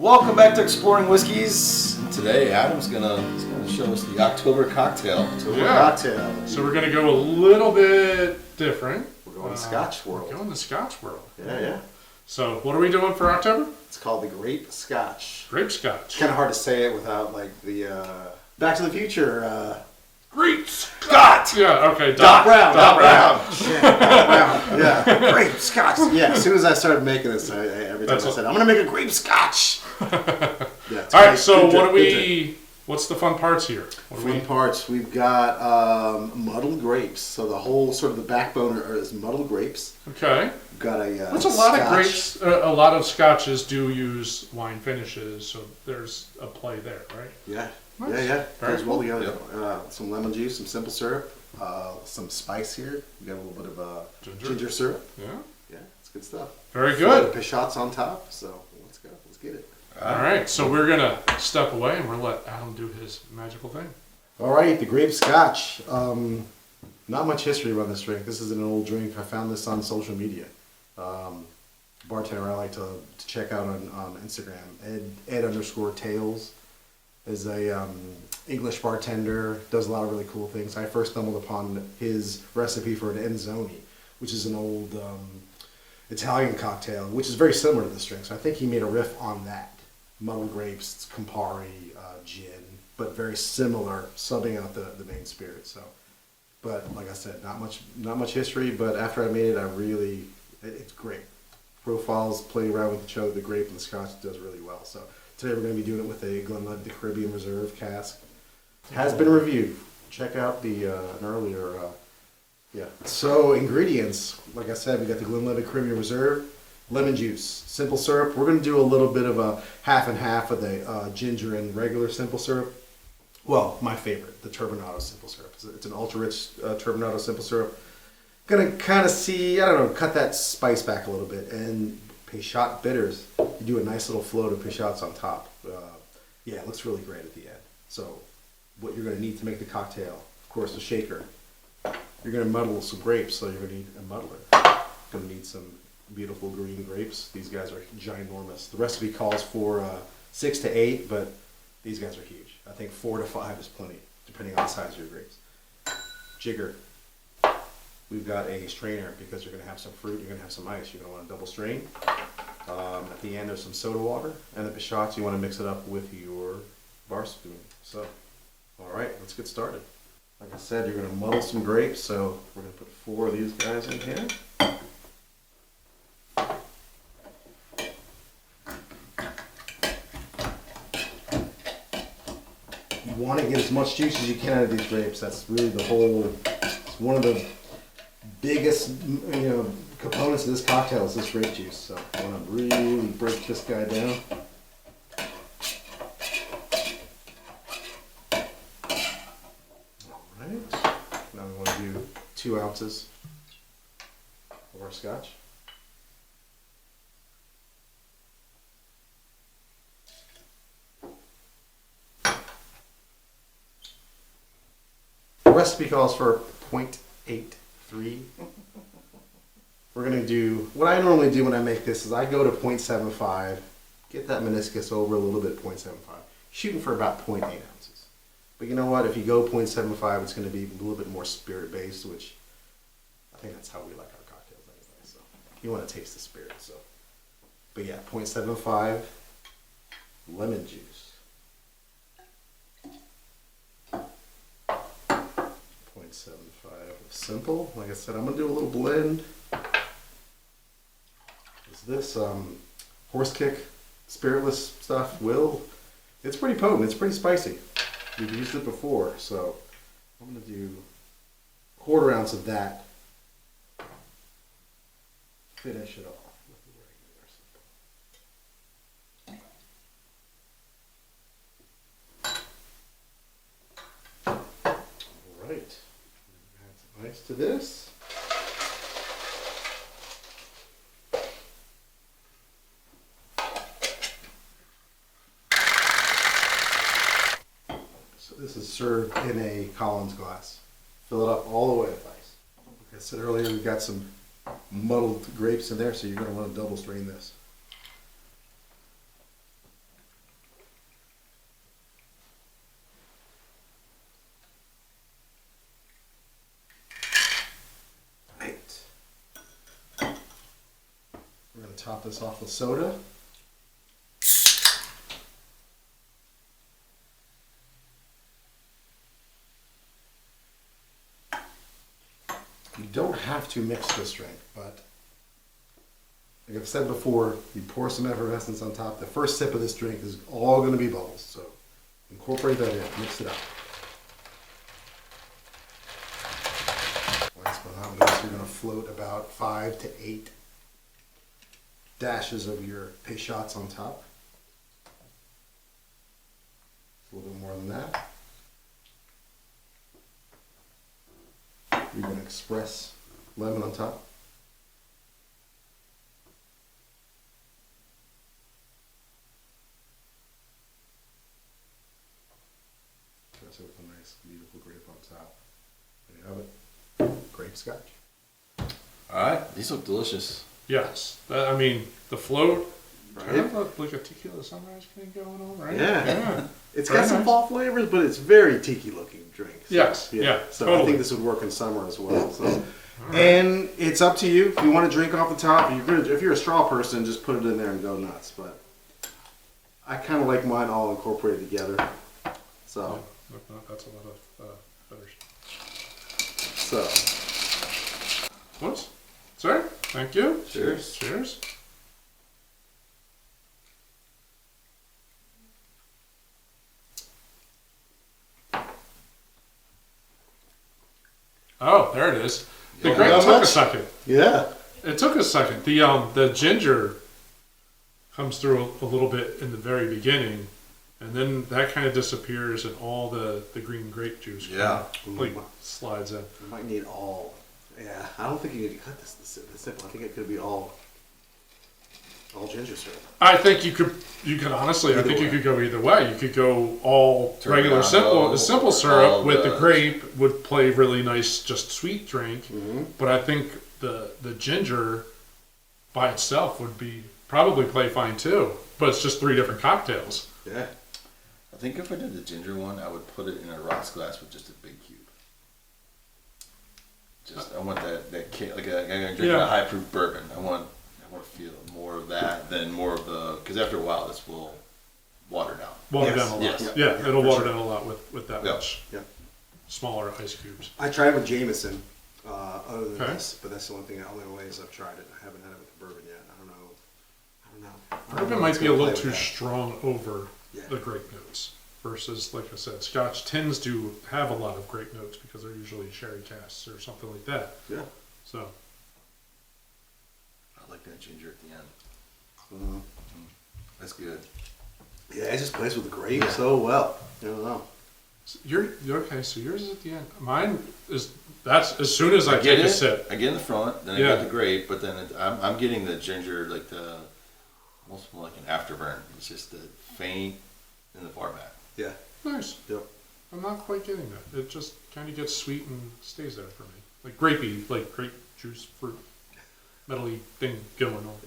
Welcome back to Exploring Whiskeys. Today, Adam's gonna show us the October cocktail. Cocktail. So we're gonna go a little bit different. We're going to Scotch world. We're going to Scotch world. Yeah. So what are we doing for October? It's called the Grape Scotch. Grape Scotch. It's kind of hard to say it without like the Back to the Future. Grape Scotch. Yeah. Okay. Doc Brown. Brown. Yeah. Grape Scotch. Yeah. As soon as I started making this, every time I said, "I'm gonna make a grape Scotch." Yeah. All right. So what's the fun parts here? Parts. We've got muddled grapes. So the whole sort of the backbone is muddled grapes. Okay. We've got a. Which a lot of grapes, a lot of scotches do use wine finishes, so there's a play there, right? Yeah. Nice. Yeah. Very Goes well cool. together. Some lemon juice, some simple syrup, some spice here. We got a little bit of ginger syrup. Yeah. It's good stuff. Very good. Peychaud's on top, so let's go. Let's get it. All right, so we're gonna step away and we'll let Adam do his magical thing. All right, the Grape Scotch. Not much history around this drink. This is an old drink. I found this on social media. Bartender I like to check out on Instagram. Ed_Tales is a English bartender. Does a lot of really cool things. I first stumbled upon his recipe for an Enzoni, which is an old Italian cocktail, which is very similar to this drink. So I think he made a riff on that. Muddled grapes, Campari, gin, but very similar, subbing out the main spirit. So, but like I said, not much history. But after I made it, it's great. Profiles, play around with the grape and the Scotch does really well. So today we're going to be doing it with a Glenlivet Caribbean Reserve cask. Has been reviewed. Check out the an earlier. So ingredients, like I said, we got the Glenlivet Caribbean Reserve, lemon juice, simple syrup. We're going to do a little bit of a half and half of the ginger and regular simple syrup. Well, my favorite, the turbinado simple syrup. It's an ultra-rich turbinado simple syrup. Gonna kind of cut that spice back a little bit. And Peychaud bitters, you do a nice little float of Peychauds on top. It looks really great at the end. So what you're gonna need to make the cocktail, of course, a shaker. You're gonna muddle some grapes, so you're gonna need a muddler. You're gonna need some beautiful green grapes. These guys are ginormous. The recipe calls for 6 to 8, but these guys are huge. I think 4 to 5 is plenty, depending on the size of your grapes. Jigger. We've got a strainer because you're going to have some fruit, you're going to have some ice. You're going to want to double strain. At the end, there's some soda water, and the Peychaud, you want to mix it up with your bar spoon. So, all right, let's get started. Like I said, you're going to muddle some grapes, so we're going to put 4 of these guys in here. You want to get as much juice as you can out of these grapes. That's really it's one of the biggest components of this cocktail is this grape juice. So I want to really break this guy down. All right. Now we want to do 2 ounces of our Scotch. The recipe calls for 0.83. We're going to do, what I normally do when I make this is I go to 0.75, get that meniscus over a little bit, 0.75, shooting for about 0.8 ounces. But you know what, if you go 0.75, it's going to be a little bit more spirit-based, which I think that's how we like our cocktails anyway. So you want to taste the spirit. So, but yeah, 0.75 lemon juice. 0.75 of simple. Like I said, I'm going to do a little blend. This horse kick spiritless stuff it's pretty potent, it's pretty spicy. We've used it before, so I'm going to do 1/4 ounce of that. Finish it off with the regular simple. Alright, add some ice to this. This is served in a Collins glass. Fill it up all the way with ice. Like I said earlier, we've got some muddled grapes in there, so you're going to want to double strain this. top this off with soda. You don't have to mix this drink, but like I've said before, you pour some effervescence on top. The first sip of this drink is all going to be bubbles, so incorporate that in, mix it up. Last but not least, you're going to float about 5 to 8 dashes of your Peychauds on top. A little bit more than that. You're going to express lemon on top. Dress it with a nice, beautiful grape on top. There you have it. Grape Scotch. All right, these look delicious. Yes. I mean, the float, Right. kind of like a tequila sunrise thing going on, right? Yeah. It's Very got some nice. fall flavors, but it's very tiki looking drink. So, Yes, yeah, So I totally. think this would work in summer as well. So. And it's up to you. If you want to drink off the top, if you're a straw person, just put it in there and go nuts. But I kind of like mine all incorporated together. So, That's a lot of butters. so Whoops. Sorry. Thank you. Cheers. Cheers. Oh, there it is. The Yeah. grape How took a much? second. yeah, It took a second. The ginger comes through a little bit in the very beginning, and then that kind of disappears, and all the green grape juice Yeah. like slides in. you might need all. Yeah, I don't think you need to cut this simple. I think it could be all ginger syrup. I think you could honestly. I Either think you way. could go either way. You could go all regular Turbinado simple or syrup all with the the- grape would play really nice, just sweet drink. Mm-hmm. But I think the ginger by itself would be probably play fine too. But it's just 3 different cocktails. Yeah. I think if I did the ginger one, I would put it in a rocks glass with just a big cube. I want that kick, like I'm drinking Yeah. a high proof bourbon. I want to feel more of that than more of the, because after a while this will water down. Water Yes. down a lot. Yes. Yeah, Yeah, it'll for water sure. down a lot with that Yeah. much Yeah. smaller ice cubes. I tried with Jameson, other than Okay. this, but that's the only ways I've tried it. I haven't had it with the bourbon yet. I don't know. I don't know Bourbon if might it's be a gonna little play too with that. strong over Yeah. the grape notes versus, like I said, Scotch tends to have a lot of grape notes because they're usually sherry casks or something like that. Yeah. So I like that ginger at the end. Mhm. That's good. Yeah, it just plays with the grape Yeah. so well. I don't know. you're okay. So yours is at the end. Mine is that's as soon as I get take a it. sip. I get in the front, then I Yeah. get the grape, but then I'm getting the ginger, like the almost more like an afterburn. It's just the faint in the far back. Yeah. Nice. Yep. I'm not quite getting that. It just kind of gets sweet and stays there for me, like grapey, like grape juice fruit, metally thing going on.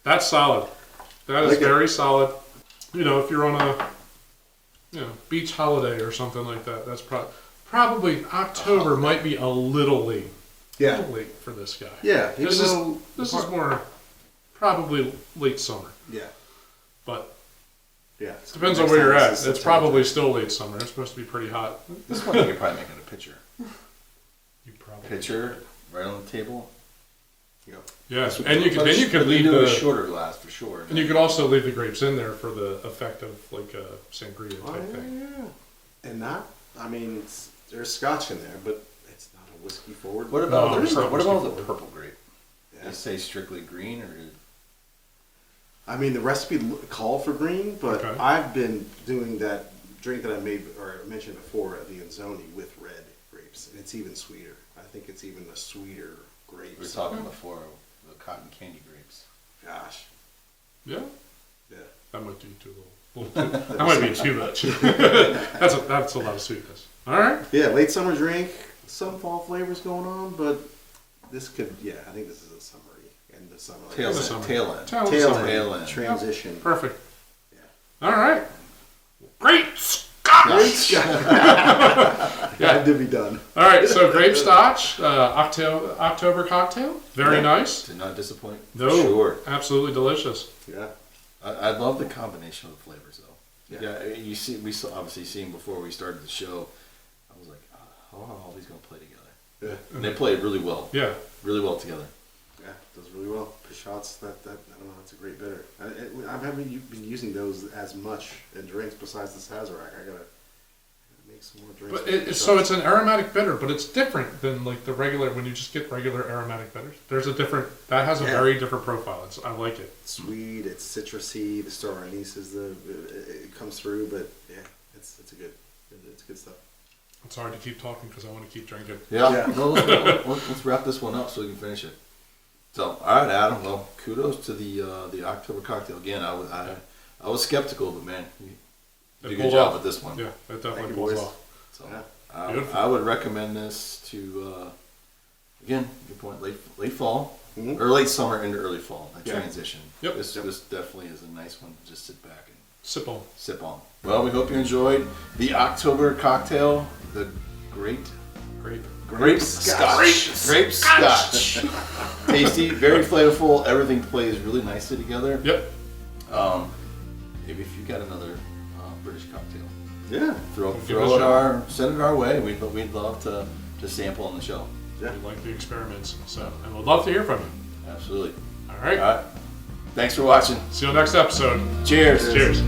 That's solid. That is Like it. very solid. You know, if you're on a beach holiday or something like that, that's probably October might be a little late. Yeah. A little late for this guy. Yeah. Even This is though this is more probably late summer, Yeah. but Yeah. depends on Next where you're time at. this is It's September. probably still late summer. It's supposed to be pretty hot. This one you could probably make it a pitcher. You probably Pitcher right on the table. Yep. Yeah, That's what- and you could then you but could leave do a the shorter glass for sure. and you could also leave the grapes in there for the effect of like a sangria Oh, type thing. yeah. And there's scotch in there, but it's not a whiskey forward. What about No, the it's not what about the whiskey purple grape? Yeah. They say strictly green or The recipe called for green, but Okay. I've been doing that drink that I made or mentioned before, the Anzoni with red grapes, and it's even sweeter. I think it's even a sweeter we were grapes. talking before the cotton candy grapes. Gosh, Yeah, yeah. that might be too little too, that might be too much. that's a lot of sweetness. All right. Yeah, late summer drink, some fall flavors going on, but this could, I think this is a summery end of summer. Tail the end. summer. Tail end. Tail Tail summer. Tail end. transition. Perfect. Yeah. All right. Great Scotch. Great Scotch. Had to be done. All right, so Grape Scotch, October cocktail. Very nice. Did not disappoint. No, For sure. absolutely delicious. Yeah. I love the combination of the flavors, though. Yeah. You see, obviously seen before we started the show. I was like, how are all these going to play together? Yeah. And they played really well. Yeah. Really well together. Yeah, does really well. Peychaud's that I don't know, that's a great bitter. I haven't been using those as much in drinks besides the Sazerac. I gotta make some more drinks. But so it's an aromatic bitter, but it's different than like the regular, when you just get regular aromatic bitters. There's a different, that has a very different profile. I like it. Sweet, it's citrusy. The star anise is it comes through, but yeah, it's good stuff. It's hard to keep talking because I want to keep drinking. Yeah. No, let's wrap this one up so we can finish it. So, all right, Adam. Well, kudos to the October cocktail again. I was skeptical, but man, you did a good job with this one. Yeah, it definitely Thank you, pulls boys. off. So, Beautiful. I would recommend this to again, good point. Late fall Mhm. or late summer into early fall. That Yeah. transition. Yep. This definitely is a nice one to just sit back and Sip on. Well, we hope you enjoyed the October cocktail, the Grape Scotch. Grape Scotch. Tasty, very flavorful. Everything plays really nicely together. Yep. Maybe if you got another British cocktail, Yeah. send it our way. We'd love to sample on the show. Yeah. We like the experiments, so, and we'd love to hear from you. Absolutely. All right. All right. Thanks for watching. See you next episode. Cheers. Cheers.